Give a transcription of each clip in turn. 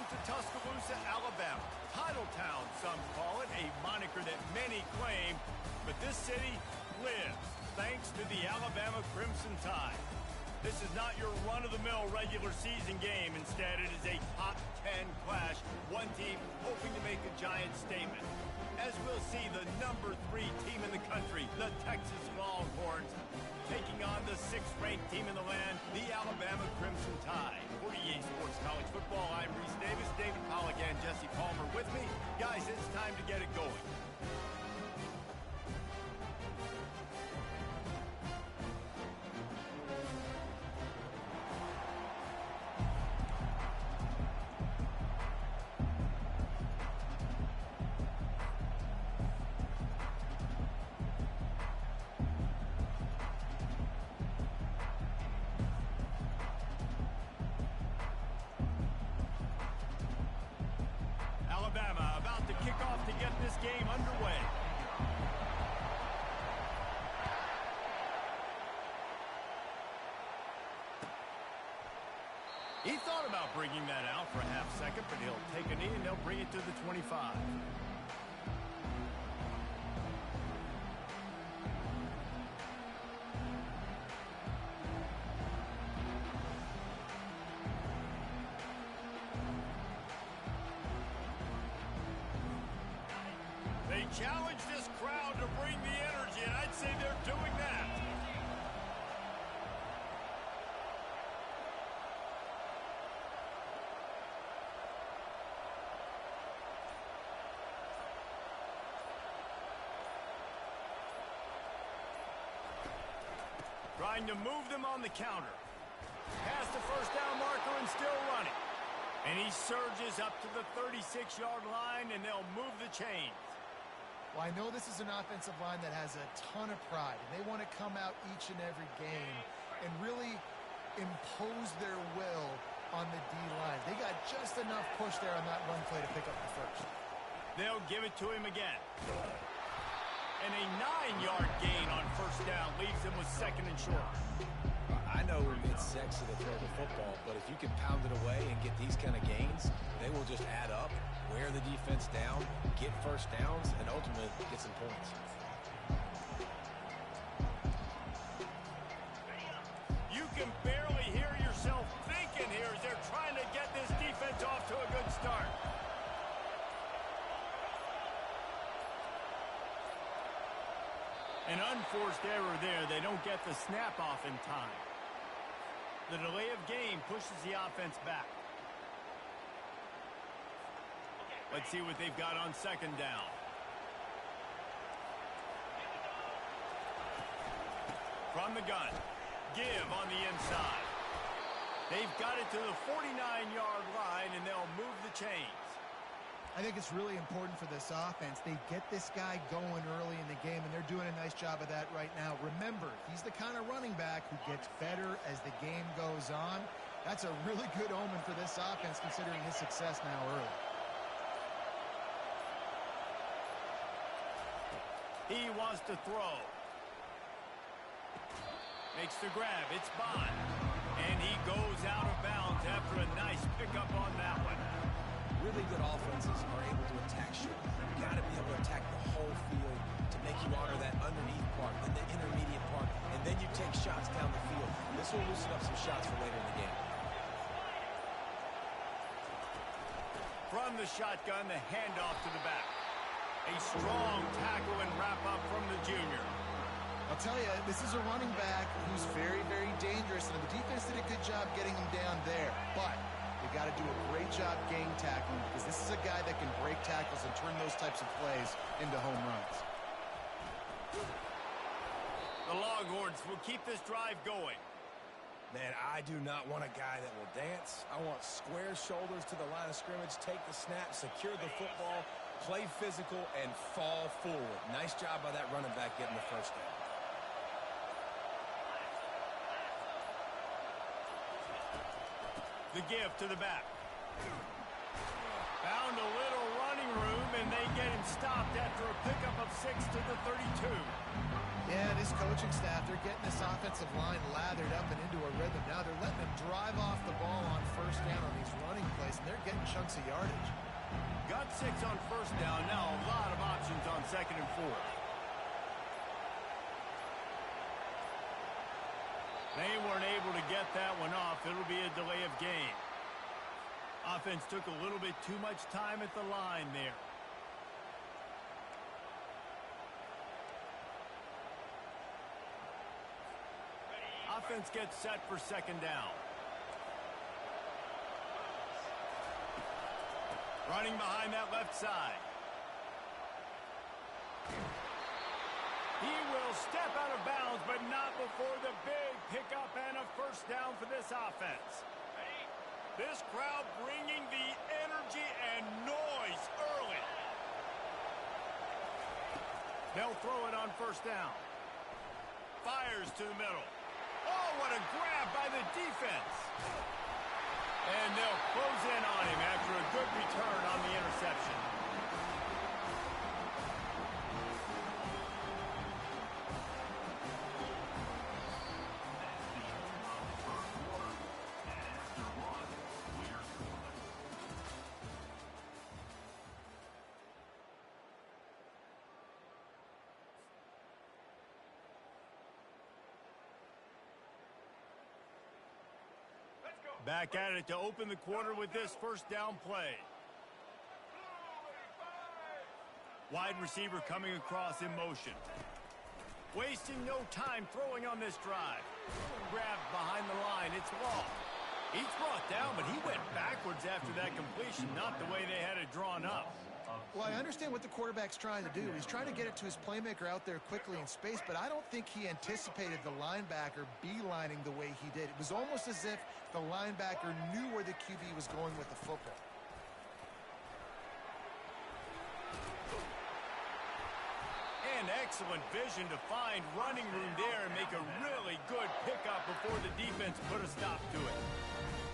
to Tuscaloosa, Alabama. Titletown, some call it, a moniker that many claim, but this city lives thanks to the Alabama Crimson Tide. This is not your run-of-the-mill regular season game. Instead, it is a top 10 clash, one team hoping to make a giant statement. As we'll see, the number 3 team in the country, the Texas Longhorns, taking on the 6th-ranked team in the land, the Alabama Crimson Tide. For EA Sports College Football, I'm Reese Davis, David Pollack, and Jesse Palmer with me. Guys, it's time to get it going. Game underway. He thought about bringing that out for a half second, but he'll take a knee and they'll bring it to the 25. They challenge this crowd to bring the energy, and I'd say they're doing that. Trying to move them on the counter. Past the first down marker and still running. And he surges up to the 36-yard line, and they'll move the chains. Well, I know this is an offensive line that has a ton of pride, and they want to come out each and every game and really impose their will on the D-line. They got just enough push there on that run play to pick up the first. They'll give it to him again. And a 9-yard gain on first down leaves him with 2nd and short. I know it's sexy to throw the football, but if you can pound it away and get these kind of gains, they will just add up, wear the defense down, get first downs, and ultimately get some points. You can barely hear yourself thinking here as they're trying to get this defense off to a good start. An unforced error there. They don't get the snap off in time. The delay of game pushes the offense back. Let's see what they've got on 2nd down. From the gun. Give on the inside. They've got it to the 49-yard line, and they'll move the chains. I think it's really important for this offense. They get this guy going early in the game, and they're doing a nice job of that right now. Remember, he's the kind of running back who gets better as the game goes on. That's a really good omen for this offense, considering his success now early. He wants to throw. Makes the grab. It's Bond. And he goes out of bounds after a nice pickup on that one. Really good offenses are able to attack short. You got to be able to attack the whole field to make you honor that underneath part, then the intermediate part, and then you take shots down the field. This will loosen up some shots for later in the game. From the shotgun, the handoff to the back. A strong tackle and wrap-up from the junior. I'll tell you, this is a running back who's very, very dangerous, and the defense did a good job getting him down there. But they got to do a great job game tackling, because this is a guy that can break tackles and turn those types of plays into home runs. The Longhorns will keep this drive going. Man, I do not want a guy that will dance. I want square shoulders to the line of scrimmage, take the snap, secure the football, play physical, and fall forward. Nice job by that running back getting the first down. The give to the back. Found a little running room, and they get him stopped after a pickup of 6 to the 32. Yeah, this coaching staff, they're getting this offensive line lathered up and into a rhythm. Now they're letting them drive off the ball on first down on these running plays, and they're getting chunks of yardage. Got 6 on first down. Now a lot of options on 2nd and 4. They weren't able to get that one off. It'll be a delay of game. Offense took a little bit too much time at the line there. Offense gets set for 2nd down. Running behind that left side. He will step out of bounds, but not before the big pickup and a first down for this offense. This crowd bringing the energy and noise early. They'll throw it on first down. Fires to the middle. Oh, what a grab by the defense. And they'll close in on him after a good return on the interception. Back at it to open the quarter with this first down play. Wide receiver coming across in motion. Wasting no time throwing on this drive. Grabbed behind the line. It's Law. He's brought down, but he went backwards after that completion, not the way they had it drawn up. Well, I understand what the quarterback's trying to do. He's trying to get it to his playmaker out there quickly in space, but I don't think he anticipated the linebacker beelining the way he did. It was almost as if the linebacker knew where the QB was going with the football. And excellent vision to find running room there and make a really good pickup before the defense put a stop to it.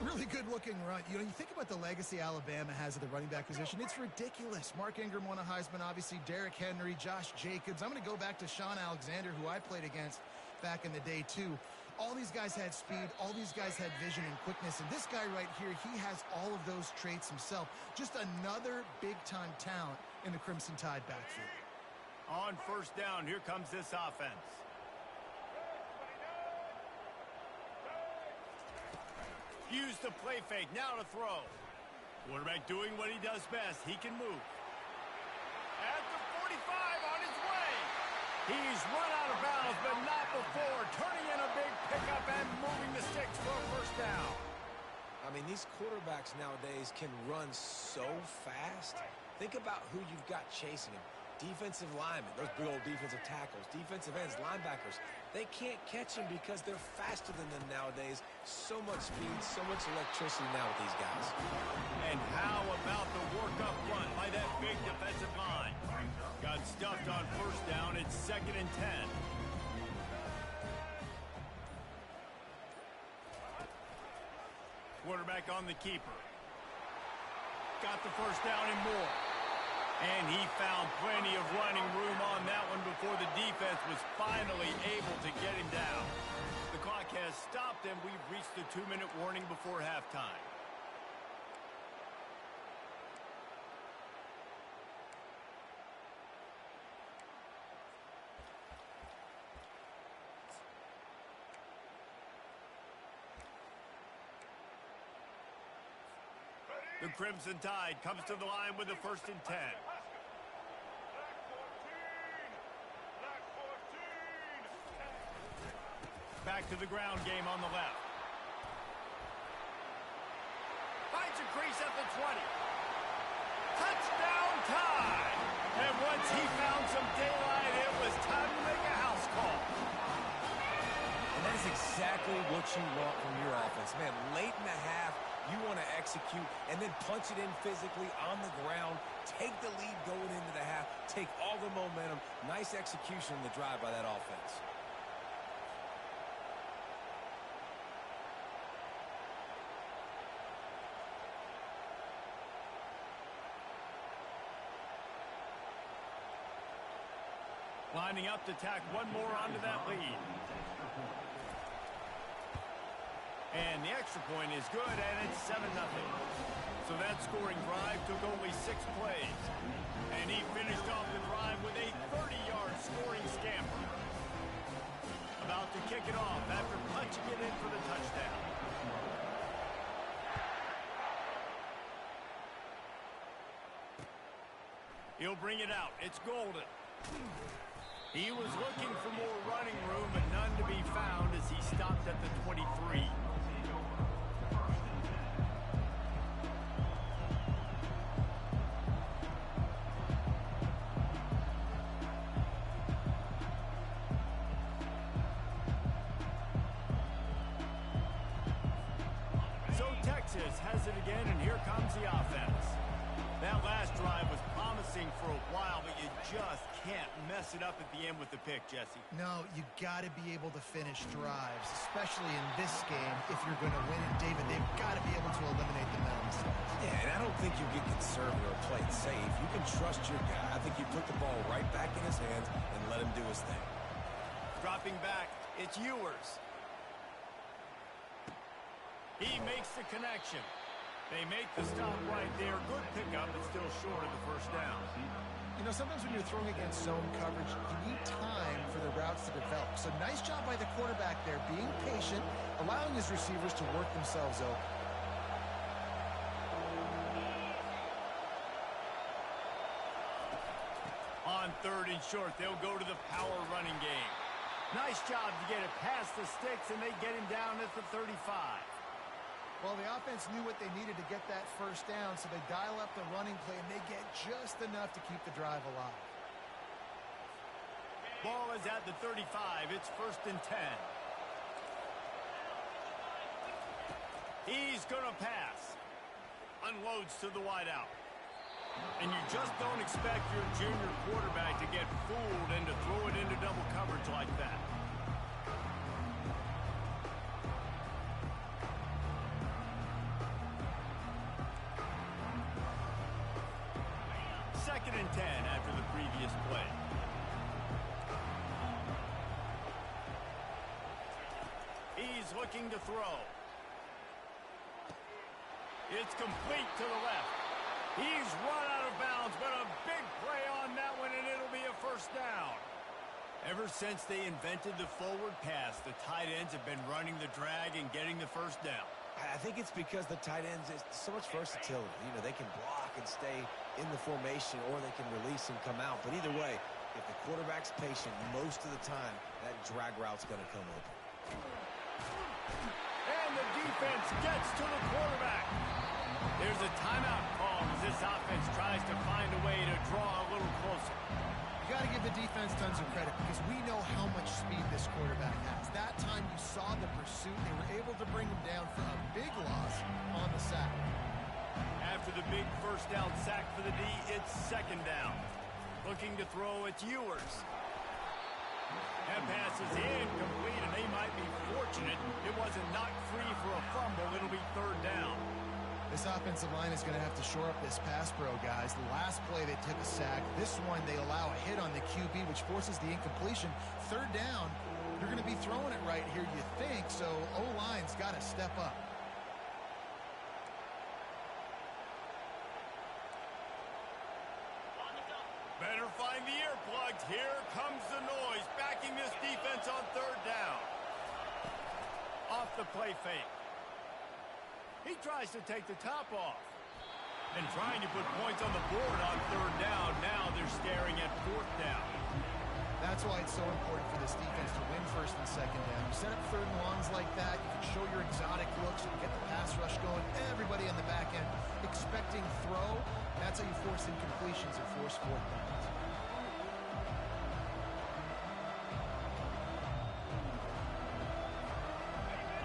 Really good-looking run. You know, you think about the legacy Alabama has at the running back position. It's ridiculous. Mark Ingram won a Heisman, obviously. Derrick Henry, Josh Jacobs. I'm going to go back to Sean Alexander, who I played against back in the day, too. All these guys had speed. All these guys had vision and quickness. And this guy right here, he has all of those traits himself. Just another big-time talent in the Crimson Tide backfield. On first down, here comes this offense. Use the play fake, now to throw. Quarterback doing what he does best. He can move. At the 45, on his way. He's run out of bounds, but not before. Turning in a big pickup and moving the sticks for a first down. I mean, these quarterbacks nowadays can run so fast. Think about who you've got chasing him. Defensive linemen, those big old defensive tackles, defensive ends, linebackers. They can't catch him because they're faster than them nowadays. So much speed, so much electricity now with these guys. And how about the work up front by that big defensive line? Got stuffed on first down. It's 2nd and 10. Quarterback on the keeper. Got the first down and more. And he found plenty of running room on that one before the defense was finally able to get him down. The clock has stopped, and we've reached the 2-minute warning before halftime. The Crimson Tide comes to the line with the 1st and 10. Back to the ground game on the left. Finds a crease at the 20. Touchdown Tide! And once he found some daylight, it was time to make a house call. And that is exactly what you want from your offense. Man, late in the half, you want to execute and then punch it in physically on the ground, take the lead going into the half, take all the momentum. Nice execution on the drive by that offense. Lining up to tack one more onto that lead. And the extra point is good, and it's 7-0. So that scoring drive took only 6 plays. And he finished off the drive with a 30-yard scoring scamper. About to kick it off after punching it in for the touchdown. He'll bring it out. It's Golden. He was looking for more running room, but none to be found as he stopped at the 23. So Texas has it again, and here comes the offense. That last drive was promising for a while, but you just can't mess it up at the end with the pick, Jesse. No, you got to be able to finish drives, especially in this game. If you're going to win it, David, they've got to be able to eliminate the mental mistakes. Yeah, and I don't think you get conservative or play it safe. You can trust your guy. I think you put the ball right back in his hands and let him do his thing. Dropping back, it's Ewers. He makes the connection. They make the stop right there. Good pickup, but still short of the first down. You know, sometimes when you're throwing against zone coverage, you need time for the routes to develop. So nice job by the quarterback there, being patient, allowing his receivers to work themselves open. On 3rd and short, they'll go to the power running game. Nice job to get it past the sticks, and they get him down at the 35. Well, the offense knew what they needed to get that first down, so they dial up the running play, and they get just enough to keep the drive alive. Ball is at the 35. It's 1st and 10. He's going to pass. Unloads to the wideout. And you just don't expect your junior quarterback to get fooled and to throw it into double coverage like that. 2nd and 10 after the previous play. He's looking to throw. It's complete to the left. He's run out of bounds, but a big play on that one, and it'll be a 1st down. Ever since they invented the forward pass, the tight ends have been running the drag and getting the 1st down. I think it's because the tight ends is so much versatility. You know, they can block and stay in the formation, or they can release and come out. But either way, if the quarterback's patient, most of the time, that drag route's going to come open. And the defense gets to the quarterback. There's a timeout call as this offense tries to find a way to draw a little closer. You got to give the defense tons of credit because we know how much speed this quarterback has. That time you saw the pursuit. They were able to bring him down for a big loss on the sack. After the big 1st down sack for the D, it's 2nd down. Looking to throw, it's Ewers. That pass is incomplete, and they might be fortunate it wasn't knocked free for a fumble. It'll be 3rd down. This offensive line is going to have to shore up this pass pro, guys. The last play they took a sack. This one they allow a hit on the QB, which forces the incompletion. 3rd down, you're going to be throwing it right here, you think, so O-line's got to step up. Better find the earplugs. Here comes the noise, backing this defense on 3rd down. Off the play fake. He tries to take the top off. And trying to put points on the board on 3rd down. Now they're staring at 4th down. That's why it's so important for this defense to win 1st and 2nd down. You set up 3rd and longs like that, you can show your exotic looks, you can get the pass rush going, everybody on the back end expecting throw. That's how you force incompletions or force 4th downs.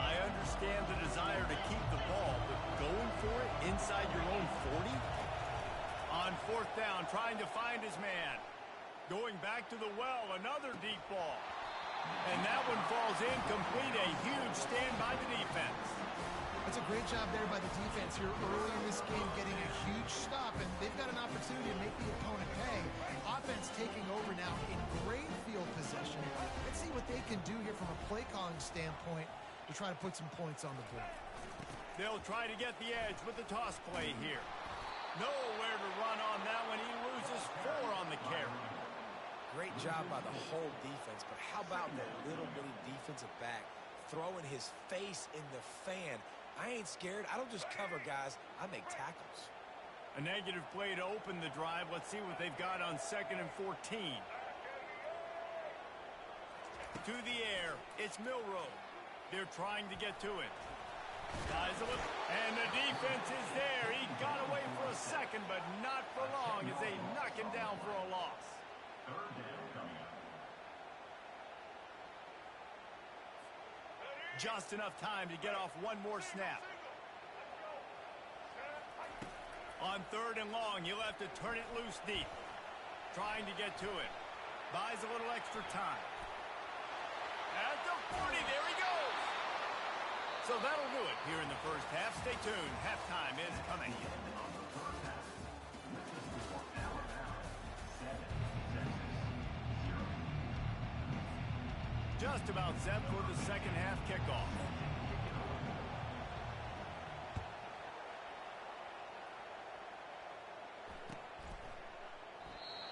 I understand the desire to keep the ball, but going for it inside your own 40? On 4th down, trying to find his man. Going back to the well, another deep ball. And that one falls incomplete. A huge stand by the defense. That's a great job there by the defense here early in this game, getting a huge stop, and they've got an opportunity to make the opponent pay. Offense taking over now in great they can do here from a play calling standpoint to try to put some points on the board. They'll try to get the edge with the toss play here. Nowhere to run on that one. He loses 4 on the carry. Great job by the whole defense, but how about the little bitty defensive back throwing his face in the fan? I ain't scared. I don't just cover guys. I make tackles. A negative play to open the drive. Let's see what they've got on 2nd and 14. To the air. It's Milroe. They're trying to get to it. And the defense is there. He got away for a second, but not for long as they knock him down for a loss. Just enough time to get off one more snap. On 3rd and long, he'll have to turn it loose deep. Trying to get to it. Buys a little extra time. At the 40, there he goes. So that'll do it here in the first half. Stay tuned. Halftime is coming. Just about set for the second half kickoff.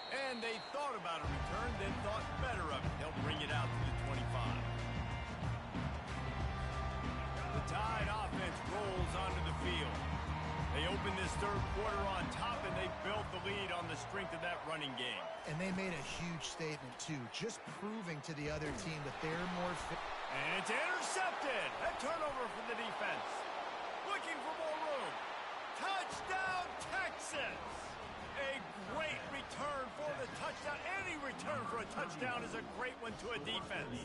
And they thought about a return, then thought better of it. They'll bring it out to the 25. The Tide offense rolls onto the field. They open this 3rd quarter on top, and they built the lead on the strength of that running game. And they made a huge statement, too, just proving to the other team that they're more fit. And it's intercepted. A turnover for the defense. Looking for more room. Touchdown, Texas! A great return for the touchdown. Any return for a touchdown is a great one to a defense.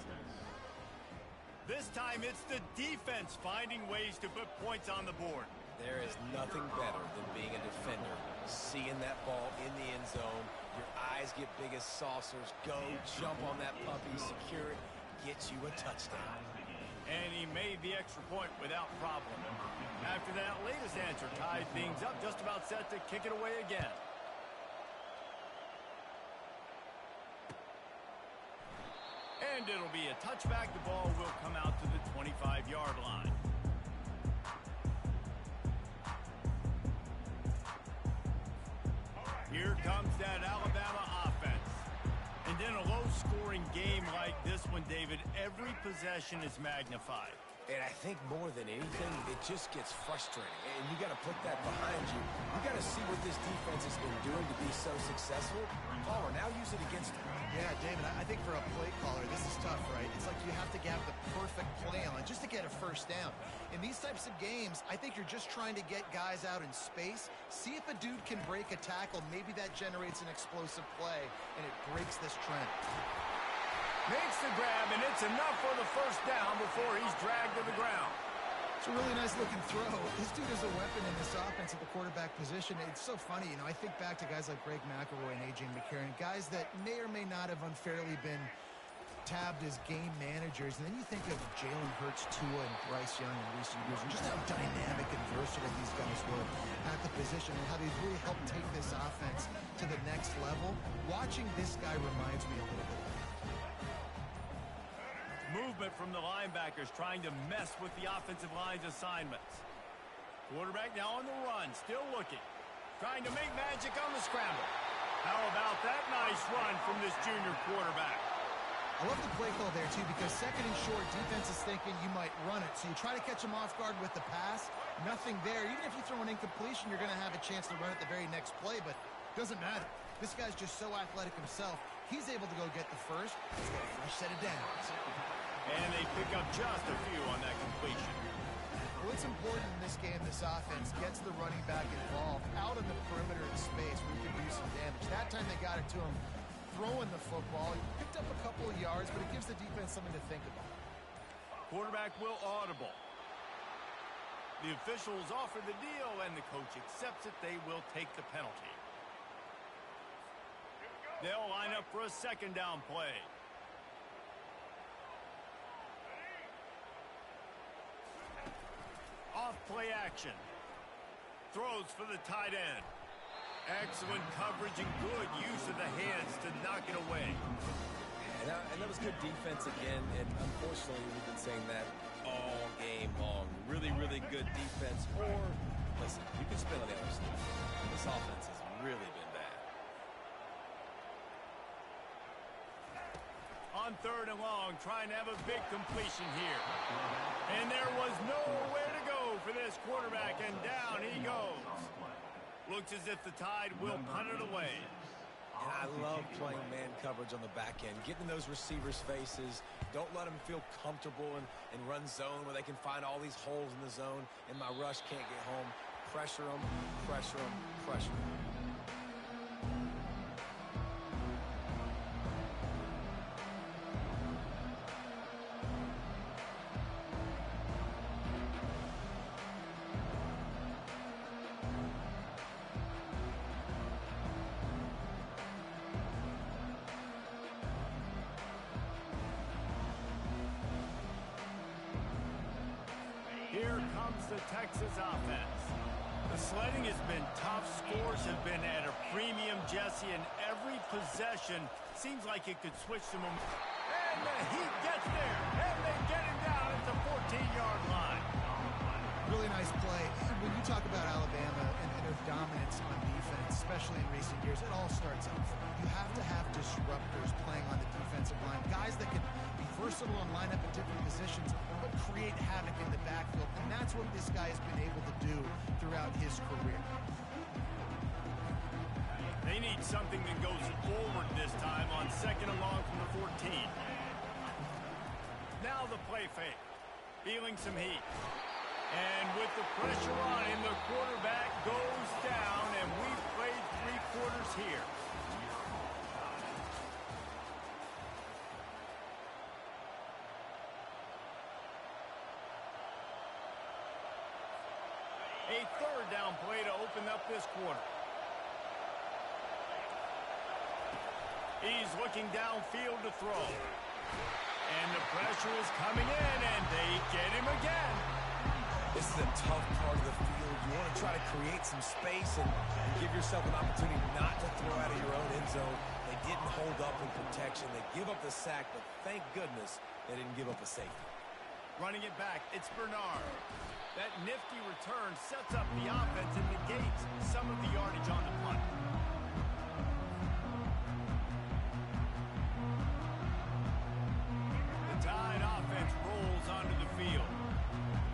This time it's the defense finding ways to put points on the board. There is nothing better than being a defender. Seeing that ball in the end zone, your eyes get big as saucers. Go, jump on that puppy, secure it, get you a touchdown. And he made the extra point without problem. After that latest answer tied things up, just about set to kick it away again. And it'll be a touchback. The ball will come out to the 25-yard line. Here comes that Alabama offense. And in a low-scoring game like this one, David, every possession is magnified. And I think more than anything, it just gets frustrating. And you got to put that behind you. You got to see what this defense has been doing to be so successful. Palmer, now use it against them. Yeah, David, I think for a play caller, this is tough, right? It's like you have to have the perfect play on just to get a first down. In these types of games, I think you're just trying to get guys out in space, see if a dude can break a tackle. Maybe that generates an explosive play, and it breaks this trend. Makes the grab, and it's enough for the first down before he's dragged to the ground. It's a really nice-looking throw. This dude is a weapon in this offense at the quarterback position. It's so funny, I think back to guys like Greg McElroy and A.J. McCarron, guys that may or may not have unfairly been tabbed as game managers. And then you think of Jalen Hurts, Tua, and Bryce Young in recent years, and just how dynamic and versatile these guys were at the position and how they've really helped take this offense to the next level. Watching this guy reminds me a little bit of that. Movement from the linebackers trying to mess with the offensive line's assignments. Quarterback now on the run, still looking. Trying to make magic on the scramble. How about that nice run from this junior quarterback? I love the play call there, too, because 2nd and short, defense is thinking you might run it. So you try to catch them off guard with the pass. Nothing there. Even if you throw an incompletion, you're going to have a chance to run it the very next play, but it doesn't matter. This guy's just so athletic himself. He's able to go get the first. He's got a fresh set of downs. And they pick up just a few on that completion. Well, it's important in this game, this offense gets the running back involved out in the perimeter in space where you can do some damage. That time they got it to him throwing the football. He picked up a couple of yards, but it gives the defense something to think about. Quarterback will audible. The officials offer the deal, and the coach accepts it. They will take the penalty. They'll line up for a 2nd down play. Off play action. Throws for the tight end. Excellent coverage and good use of the hands to knock it away. And that was good defense again, and unfortunately we've been saying that all game long. Really, really good defense. Or, listen, you can spin on the other side. This offense has really been bad. On 3rd and long, trying to have a big completion here. And there was nowhere to go for this quarterback, and down he goes. Looks as if the Tide will punt it away. And I love playing man coverage on the back end, getting in those receivers' faces. Don't let them feel comfortable and run zone where they can find all these holes in the zone, and my rush can't get home. Pressure them, pressure them, pressure them. Here comes the Texas offense. The sledding has been tough. Scores have been at a premium, Jesse, and every possession seems like it could switch to momentum. And the Heat gets there, and they get him down at the 14-yard line. Really nice play. When you talk about Alabama and their dominance on defense, especially in recent years, it all starts up front. You have to have disruptors playing on the defensive line, guys that can be versatile and line up in different positions, but create havoc in the backfield. And that's what this guy has been able to do throughout his career. They need something that goes forward this time on 2nd and long from the 14. Now the play fake. Feeling some heat. And with the pressure on him, the quarterback goes down, and we've played 3 quarters here. A 3rd down play to open up this quarter. He's looking downfield to throw. And the pressure is coming in, and they get him again. This is a tough part of the field. You want to try to create some space and give yourself an opportunity not to throw out of your own end zone. They didn't hold up in protection. They give up the sack, but thank goodness they didn't give up a safety. Running it back, it's Bernard. That nifty return sets up the offense and negates some of the yardage on the punt. The Tide offense rolls onto the field.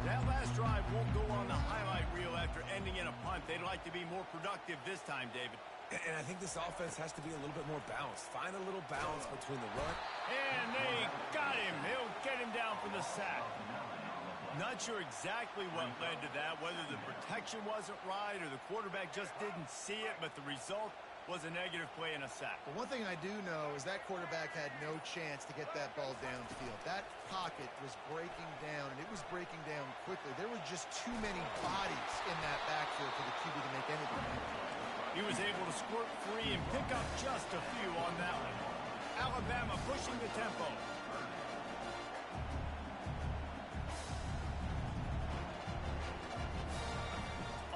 That last drive won't go on the highlight reel after ending in a punt. They'd like to be more productive this time, David. And I think this offense has to be a little bit more balanced. Find a little balance between the run. And they got him. He'll get him down for the sack. Not sure exactly what led to that, whether the protection wasn't right or the quarterback just didn't see it, but the result was a negative play and a sack. But one thing I do know is that quarterback had no chance to get that ball downfield. That pocket was breaking down, and it was breaking down quickly. There were just too many bodies in that backfield for the QB to make anything happen. He was able to squirt free and pick up just a few on that one. Alabama pushing the tempo.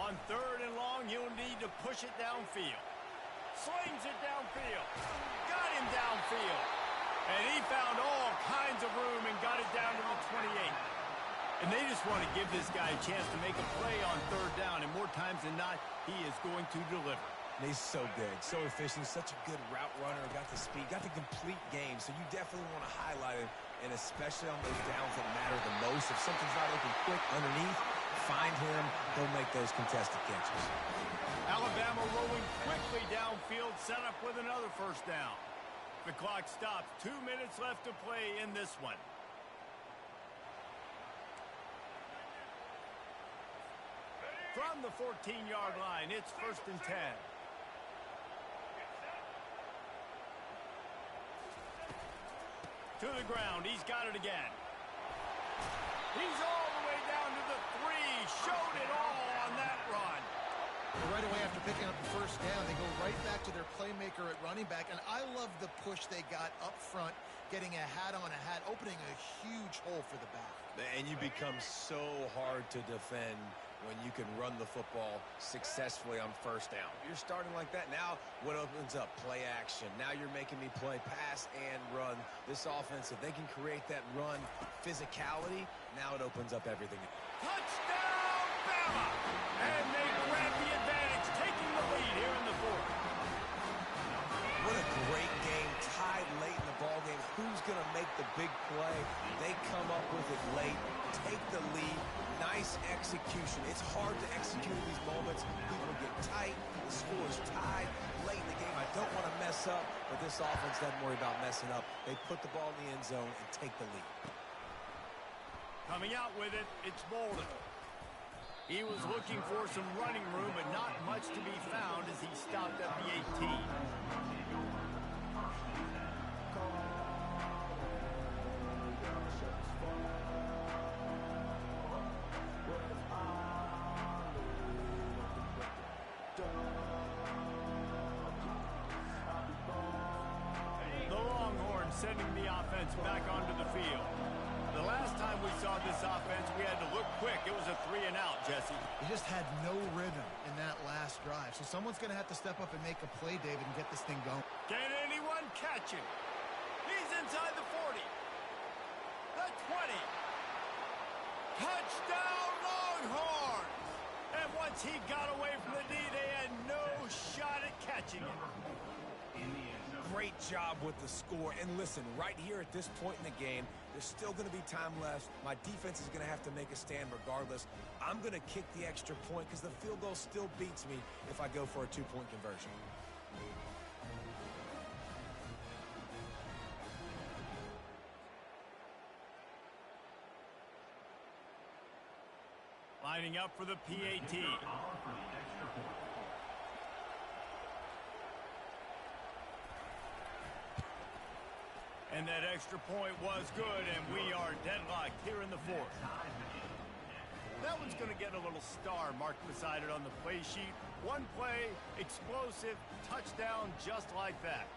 On 3rd and long, he'll need to push it downfield. Slings it downfield. Got him downfield. And he found all kinds of room and got it down to the 28. And they just want to give this guy a chance to make a play on 3rd down. And more times than not, he is going to deliver. And he's so good, so efficient, such a good route runner, got the speed, got the complete game. So you definitely want to highlight him, and especially on those downs that matter the most. If something's not open quick underneath, find him. He'll make those contested catches. Alabama rolling quickly downfield, set up with another 1st down. The clock stops. 2 minutes left to play in this one. From the 14-yard line, it's 1st and 10. To the ground, he's got it again. He's all the way down to the 3. Showed it all on that run. Right away after picking up the 1st down, they go right back to their playmaker at running back. And I love the push they got up front, getting a hat on a hat, opening a huge hole for the back. And you become so hard to defend when you can run the football successfully on first down. You're starting like that. Now what opens up? Play action. Now you're making me play pass and run. This offense, if they can create that run physicality, now it opens up everything. Touchdown, Bama! And they grab the advantage, taking the lead here in the fourth. What a great game, tied late in the ball game. Who's going to make the big play? They come up with it late, take the lead. Nice execution. It's hard to execute in these moments. People get tight. The score is tied late in the game. I don't want to mess up, but this offense doesn't worry about messing up. They put the ball in the end zone and take the lead. Coming out with it, it's Bolden. He was looking for some running room, but not much to be found as he stopped at the 18. The Longhorns sending the offense back onto the field. The last time we saw this offense, we had to look quick. It was a 3-and-out, Jesse. They just had no rhythm in that last drive. So someone's going to have to step up and make a play, David, and get this thing going. Can anyone catch him? He's inside the 40. The 20. Touchdown, Longhorns! And once he got away from the D, they had no shot at catching him. Great job with the score. And listen, right here at this point in the game, there's still going to be time left. My defense is going to have to make a stand regardless. I'm going to kick the extra point because the field goal still beats me if I go for a two-point conversion. Lining up for the PAT. And that extra point was good, and we are deadlocked here in the fourth. That one's going to get a little star marked beside it on the play sheet. One play, explosive, touchdown just like that.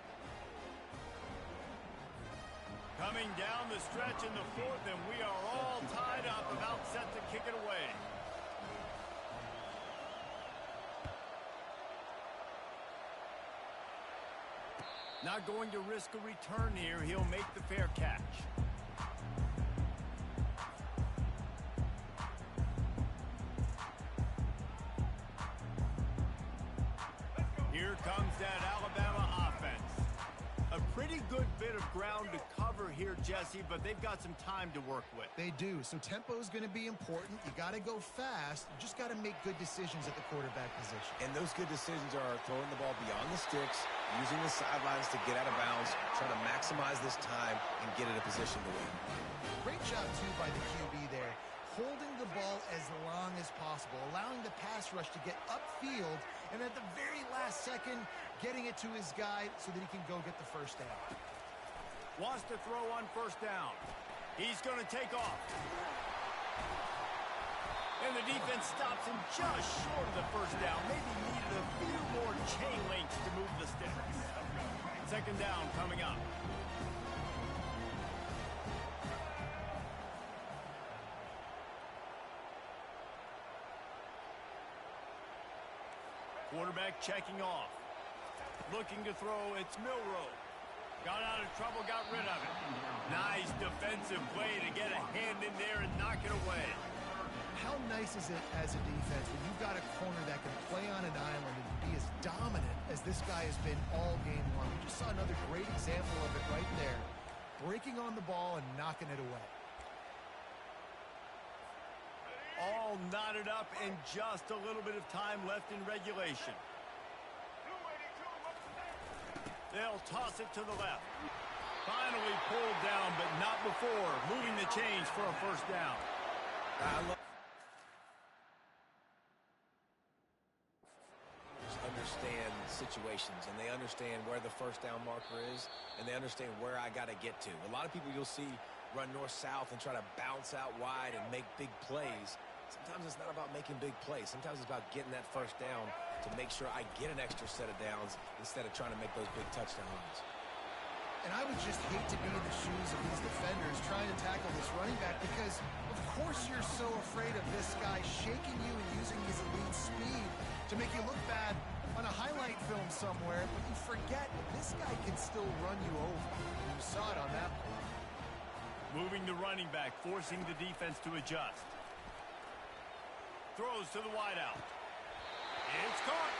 Coming down the stretch in the fourth, and we are all tied up, about set to kick it away. Not going to risk a return here. He'll make the fair catch. Here comes that Alabama offense. A pretty good bit of ground to cover here, Jesse, but they've got some time to work with. They do. So tempo is going to be important. You got to go fast. You just got to make good decisions at the quarterback position. And those good decisions are throwing the ball beyond the sticks, using the sidelines to get out of bounds, trying to maximize this time and get in a position to win. Great job, too, by the QB there. Holding the ball as long as possible, allowing the pass rush to get upfield, and at the very last second, getting it to his guy so that he can go get the first down. Wants to throw on first down. He's going to take off. And the defense stops him just short of the first down. Maybe needed a few more chain links to move the sticks. Second down coming up. Quarterback checking off. Looking to throw, it's Milroe. Got out of trouble, got rid of it. Nice defensive play to get a hand in there and knock it away. How nice is it as a defense when you've got a corner that can play on an island and be as dominant as this guy has been all game long? We just saw another great example of it right there. Breaking on the ball and knocking it away. All knotted up and just a little bit of time left in regulation. They'll toss it to the left. Finally pulled down, but not before. Moving the chains for a first down. Understand situations, and they understand where the first down marker is, and they understand where I got to get to. A lot of people you'll see run north-south and try to bounce out wide and make big plays. Sometimes it's not about making big plays. Sometimes it's about getting that first down to make sure I get an extra set of downs instead of trying to make those big touchdown runs. And I would just hate to be in the shoes of these defenders trying to tackle this running back because, of course, you're so afraid of this guy shaking you and using his elite speed to make you look bad on a highlight film somewhere, but you forget this guy can still run you over. You saw it on that play. Moving the running back, forcing the defense to adjust. Throws to the wideout. It's caught.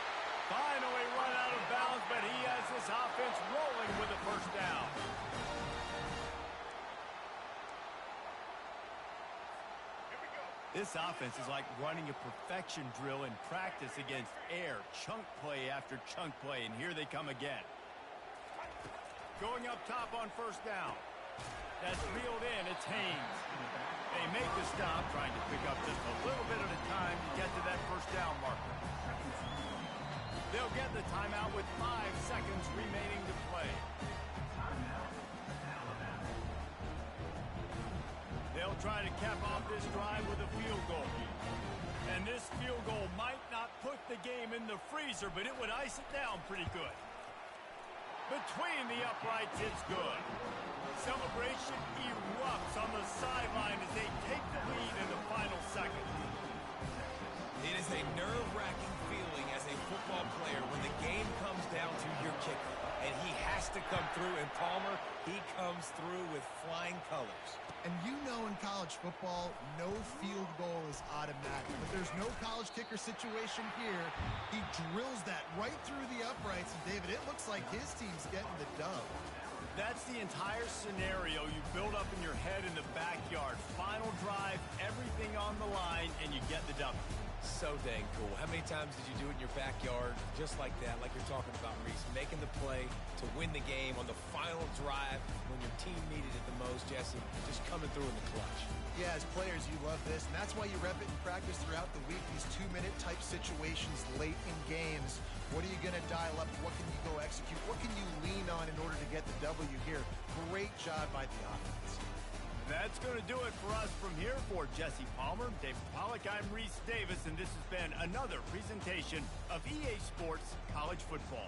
Finally run out of bounds, but he has this offense rolling with a first down. This offense is like running a perfection drill in practice against air. Chunk play after chunk play, and here they come again. Going up top on first down. That's reeled in. It's Haynes. They make the stop, trying to pick up just a little bit at a time to get to that first down marker. They'll get the timeout with 5 seconds remaining to play. They'll try to cap off this drive with a field goal. And this field goal might not put the game in the freezer, but it would ice it down pretty good. Between the uprights, it's good. Celebration erupts on the sideline as they take the lead in the final seconds. It is a nerve-wracking feeling as a football player when the game comes down to your kicker. And he has to come through, and Palmer, he comes through with flying colors. And you know in college football, no field goal is automatic. But there's no college kicker situation here. He drills that right through the uprights. And, David, it looks like his team's getting the dub. That's the entire scenario you build up in your head in the backyard. Final drive, everything on the line, and you get the W. So dang cool. How many times did you do it in your backyard just like that, like you're talking about, Reese, making the play to win the game on the final drive when your team needed it the most, Jesse, just coming through in the clutch. Yeah, as players, you love this, and that's why you rep it in practice throughout the week, these 2-minute type situations late in games. What are you going to dial up? What can you go execute? What can you lean on in order to get the W here? Great job by the offense. That's going to do it for us from here. For Jesse Palmer, David Pollack, I'm Reese Davis, and this has been another presentation of EA Sports College Football.